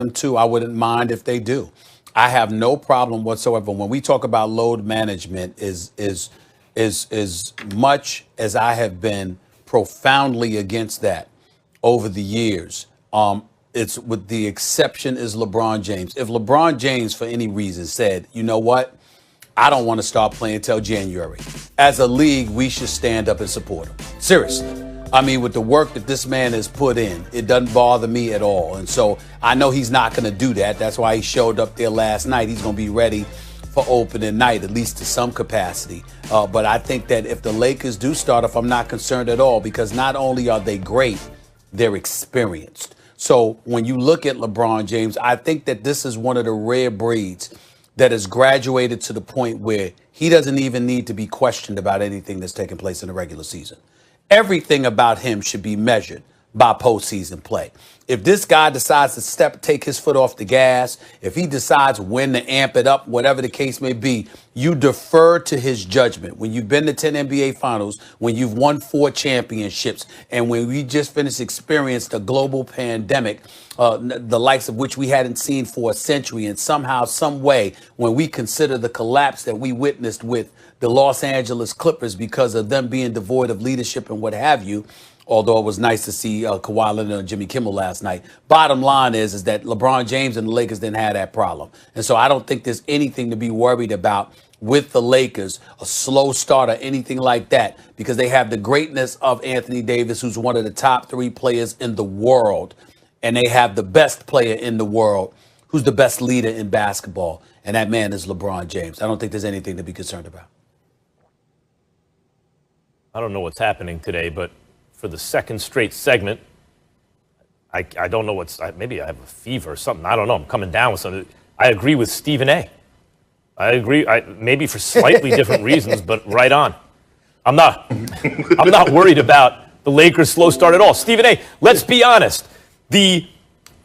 them too. I wouldn't mind if they do. I have no problem whatsoever. When we talk about load management, is much as I have been profoundly against that over the years. It's with the exception is LeBron James. If LeBron James, for any reason, said, you know what, I don't want to start playing until January. As a league, we should stand up and support him. Seriously. I mean, with the work that this man has put in, it doesn't bother me at all. And so I know he's not going to do that. That's why he showed up there last night. He's going to be ready for opening night, at least to some capacity. But I think that if the Lakers do start off, I'm not concerned at all, because not only are they great, they're experienced. So when you look at LeBron James, I think that this is one of the rare breeds that has graduated to the point where he doesn't even need to be questioned about anything that's taking place in the regular season. Everything about him should be measured by postseason play. If this guy decides to take his foot off the gas, if he decides when to amp it up, whatever the case may be, you defer to his judgment. When you've been to 10 NBA finals, when you've won 4 championships, and when we just finished experienced a global pandemic, the likes of which we hadn't seen for a century, and somehow, some way, when we consider the collapse that we witnessed with the Los Angeles Clippers because of them being devoid of leadership and what have you, although it was nice to see Kawhi Leonard and Jimmy Kimmel last night. Bottom line is that LeBron James and the Lakers didn't have that problem. And so I don't think there's anything to be worried about with the Lakers, a slow start or anything like that, because they have the greatness of Anthony Davis, who's one of the top 3 players in the world. And they have the best player in the world, who's the best leader in basketball. And that man is LeBron James. I don't think there's anything to be concerned about. I don't know what's happening today, but for the second straight segment, I don't know maybe I have a fever or something. I don't know. I'm coming down with something. I agree with Stephen A. I agree, maybe for slightly different reasons, but right on. I'm not worried about the Lakers' slow start at all. Stephen A., let's be honest. The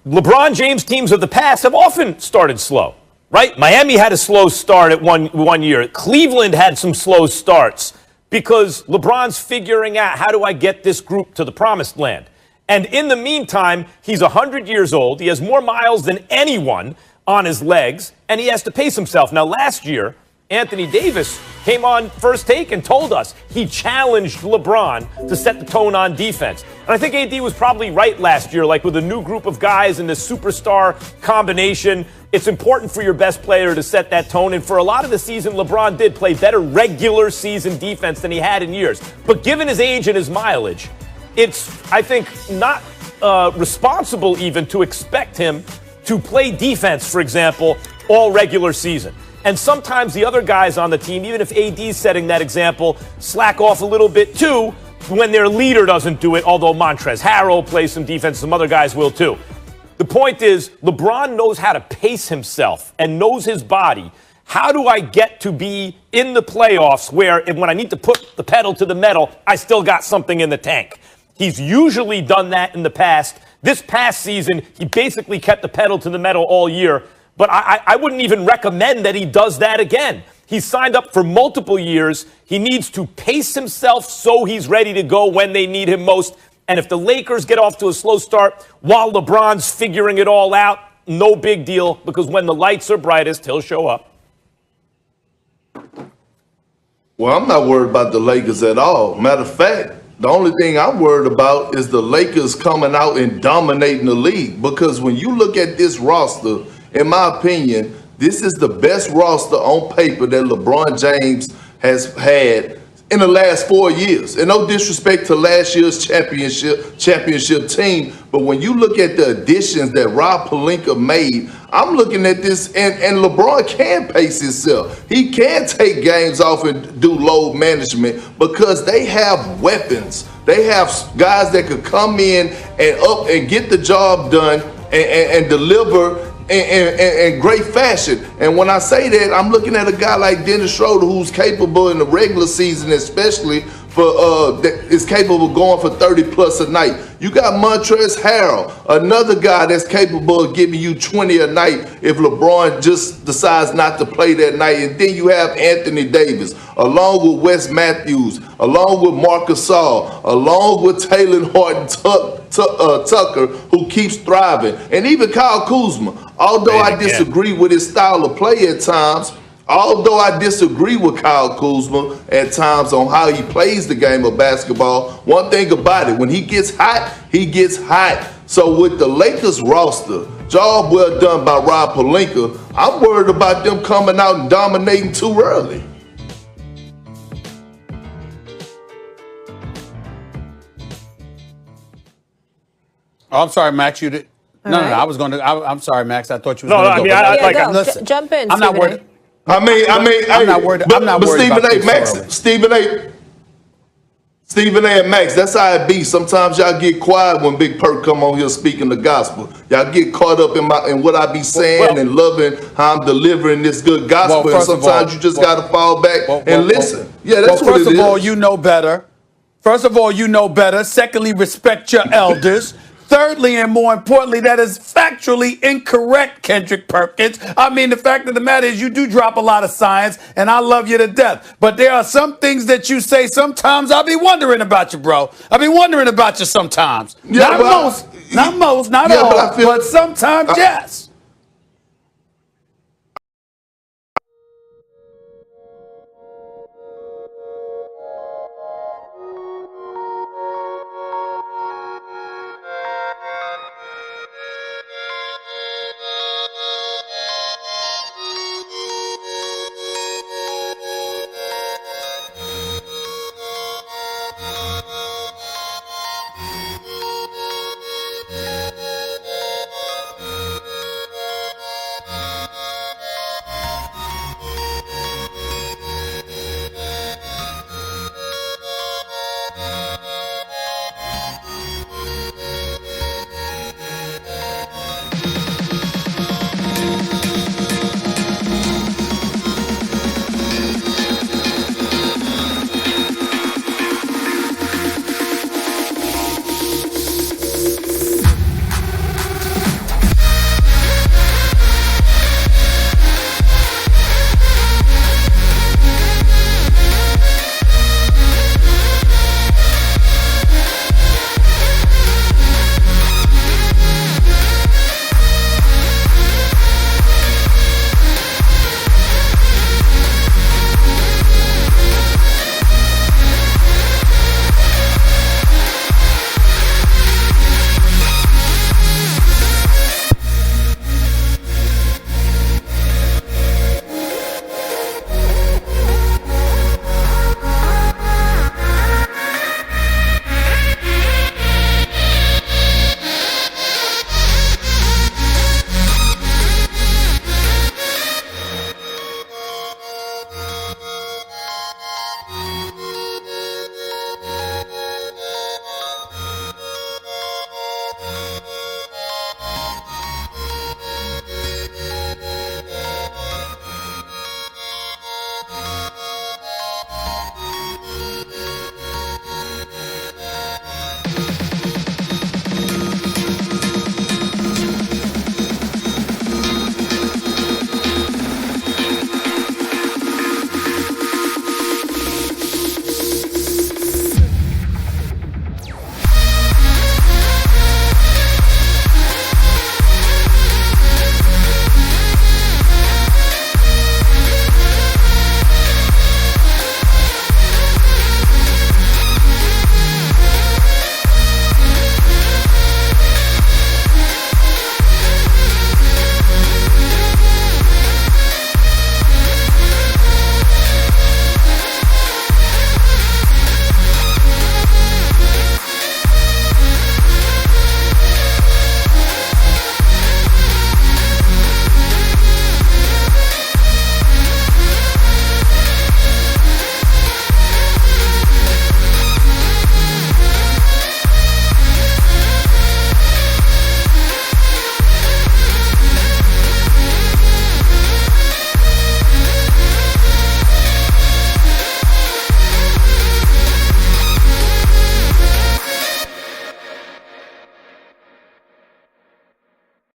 LeBron James teams of the past have often started slow, right? Miami had a slow start at one year. Cleveland had some slow starts, because LeBron's figuring out, how do I get this group to the promised land? And in the meantime, he's 100 years old. He has more miles than anyone on his legs, and he has to pace himself. Now, last year, Anthony Davis came on First Take and told us he challenged LeBron to set the tone on defense. And I think AD was probably right last year, like with a new group of guys and this superstar combination. It's important for your best player to set that tone. And for a lot of the season, LeBron did play better regular season defense than he had in years. But given his age and his mileage, it's, I think, not responsible even to expect him to play defense, for example, all regular season. And sometimes the other guys on the team, even if AD's setting that example, slack off a little bit too when their leader doesn't do it, although Montrezl Harrell plays some defense, some other guys will too. The point is, LeBron knows how to pace himself and knows his body. How do I get to be in the playoffs where when I need to put the pedal to the metal, I still got something in the tank? He's usually done that in the past. This past season, he basically kept the pedal to the metal all year. But I wouldn't even recommend that he does that again. He's signed up for multiple years. He needs to pace himself so he's ready to go when they need him most. And if the Lakers get off to a slow start while LeBron's figuring it all out, no big deal, because when the lights are brightest, he'll show up. Well, I'm not worried about the Lakers at all. Matter of fact, the only thing I'm worried about is the Lakers coming out and dominating the league. Because when you look at this roster, in my opinion, this is the best roster on paper that LeBron James has had in the last 4 years. And no disrespect to last year's championship team, but when you look at the additions that Rob Pelinka made, I'm looking at this, and LeBron can pace himself. He can take games off and do load management because they have weapons. They have guys that could come in and get the job done and deliver in great fashion. And when I say that, I'm looking at a guy like Dennis Schroeder, who's capable in the regular season, especially that is capable of going for 30 plus a night. You got Montrezl Harrell, another guy that's capable of giving you 20 a night if LeBron just decides not to play that night. And then you have Anthony Davis, along with Wes Matthews, along with Marcus Gasol, along with Taylor Horton Tucker, who keeps thriving, and even Kyle Kuzma. Although I disagree with his style of play at times, although I disagree with Kyle Kuzma at times on how he plays the game of basketball, one thing about it, when he gets hot, he gets hot. So with the Lakers roster, job well done by Rob Pelinka, I'm worried about them coming out and dominating too early. Oh, I'm sorry, Max. You did. No, I was going to. I'm sorry, Max. I thought you was No, going to I go. mean, Listen, jump in. I'm not worried. I mean, I'm not worried. I'm not worried Stephen about A. this Max, early. Stephen A. and Max, that's how it be. Sometimes y'all get quiet when Big Perk come on here speaking the gospel. Y'all get caught up in what I be saying and loving how I'm delivering this good gospel. Well, and sometimes you just got to fall back and listen. Yeah, that's what it is. First of all, you know better. First of all, you know better. Secondly, respect your elders. Thirdly, and more importantly, that is factually incorrect, Kendirck Perkins. I mean, the fact of the matter is you do drop a lot of science, and I love you to death. But there are some things that you say sometimes I'll be wondering about you, bro. I'll be wondering about you sometimes. Yeah, not most, not all, but sometimes, yes.